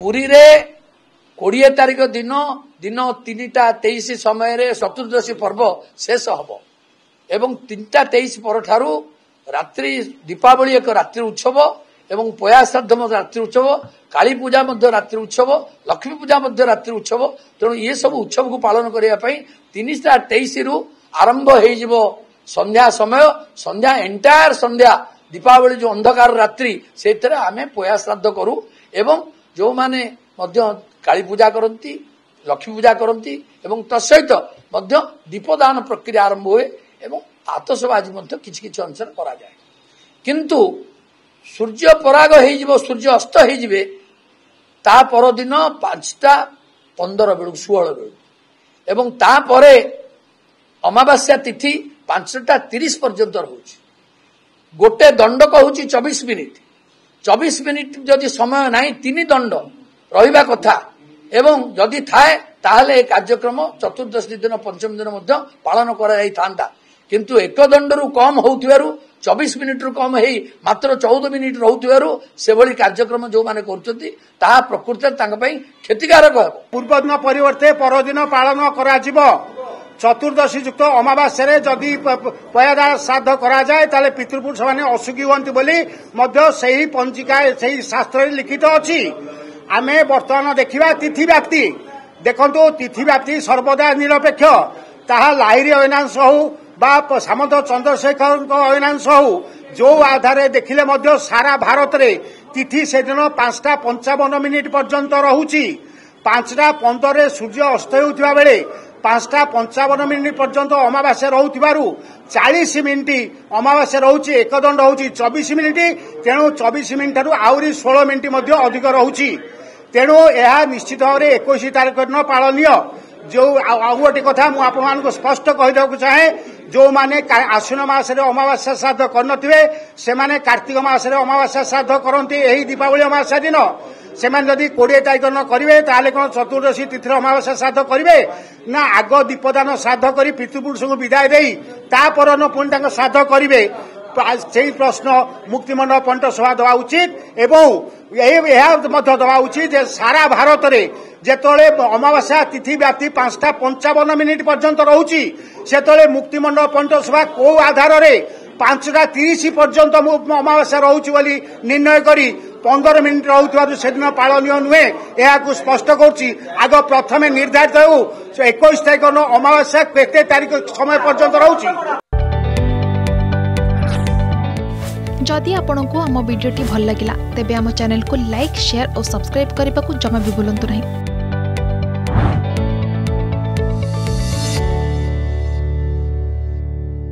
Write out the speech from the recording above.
पुरी रे 20 तारिख दिन 3:23 समय चतुर्दशी पर्व शेष हम एवं 3:23 पर ठारू रात्रि दीपावली एक रात्रि उत्सव एवं पया श्राद्ध रात्रि उत्सव काली पूजा रात्रि उत्सव लक्ष्मी पूजा रात्रि उत्सव तेणु ये सब उत्सव को पालन करने 3:23 रु आरंभ हो संध्या समय संध्या एंटायर संध्या दीपावली जो अंधकार रात्रि से आम पया श्राद्ध करूँ एवं जो माने काली पूजा करती लक्ष्मी पूजा करती एवं तत्सहित दीपदान प्रक्रिया आरंभ हुए एवं आतशबाजी किछि किछि अंश करा जाए किंतु सूर्य पराग हो सूर्य अस्त हो ता पर दिन 5:15 बेलू 16 बेलू एवं तापरे अमावास्या तिथि 5:30 पर्यंत रोचे गोटे दंडक होची 24 मिनिट 24 मिनिट जदि समय नाही 3 दंड रहिबा कथा एवं जदि थाए ताहले कार्यक्रम चतुर्दशी दिन पंचम दिन मध्य पालन करा जाई थांता किंतु एक दंड रु कम होउथिबारु 24 मिनिट रु कम हेई मात्र 14 मिनिट रहउथिबारु से भली कार्यक्रम जो माने करचंती ता प्रकृति तांग पई क्षतिकारक हो पूर्वदिन परिवर्ते परदिन पालन करा जिवो चतुर्दशी युक्त अमावास्या जदि पयादा श्राद्ध करा जाए ताले पितृपुरुष माने असुखी हुअन्ति बोली मध्य सही पंचिका सही शास्त्र लिखित अछि आमे वर्तमान देखिबा तिथि व्याप्ति देखंतु तिथि व्याप्ति सर्वदा निरपेक्ष ताहा लाहिरी अयनांश हो बा सामंत चंद्रशेखर अयनांश हो जो आधार देखिले मध्य सारा भारत रे तिथि से दिन 5:55 मिनिट पर्यंत रहुची 5:15 सूर्य अस्त होउथिबा बेले 5:55 मिनिट पर्यंत अमावास्या रहउथिबारु 40 मिनिट अमावास्या रहुची एक दंड होउची 24 मिनिट तेणु 24 मिनिट रु आउरी 16 मिनिट मध्य अधिक रहुची तेणु यह निश्चित भाव में 21 तारिख दिन पालनीय जो आउ गोटे कथा मु आपको स्पष्ट कहीदेक चाहे जो माने आश्विन मासरे अमावास्या श्राद्ध करनथिबे से माने कार्तिक मासरे अमावास्या श्राद्ध करंती एही दीपावली अमावास्या दिन से माने जदि 20 तारिख दिन करिवे ताले कोन चतुर्दशी तिथि अमावास्या श्राद्ध करिवे ना आग दीपदान श्राद्ध करी पितृपुरुष को विदाय देई ता परन पुणी तांको श्राद्ध करिवे से प्रश्न मुक्तिमंडल पंडित सभा दवा उचित एवं दवा उचित जे सारा भारत में जेतोले अमावास्या तिथि व्याप्ति 5:55 मिनिट पर्यंत रहुची सेतोले मुक्तिमंडल पंडित सभा को आधार रे 5:30 पर्यंत अमावास्या रहुची बोली निर्णय करी 15 मिनिट रहुथिबारु सेदिन पालनीय नुहे यह स्पष्ट करुच्ची आग प्रथम निर्धारित हो 21 तारिख अमावास्या केते तारिख समय पर्यंत रहुची। जदि आपंक आम भिडी भल लगा तेब आम चैनल को लाइक शेयर और सब्सक्राइब करने को जमा भी भूलु नहीं।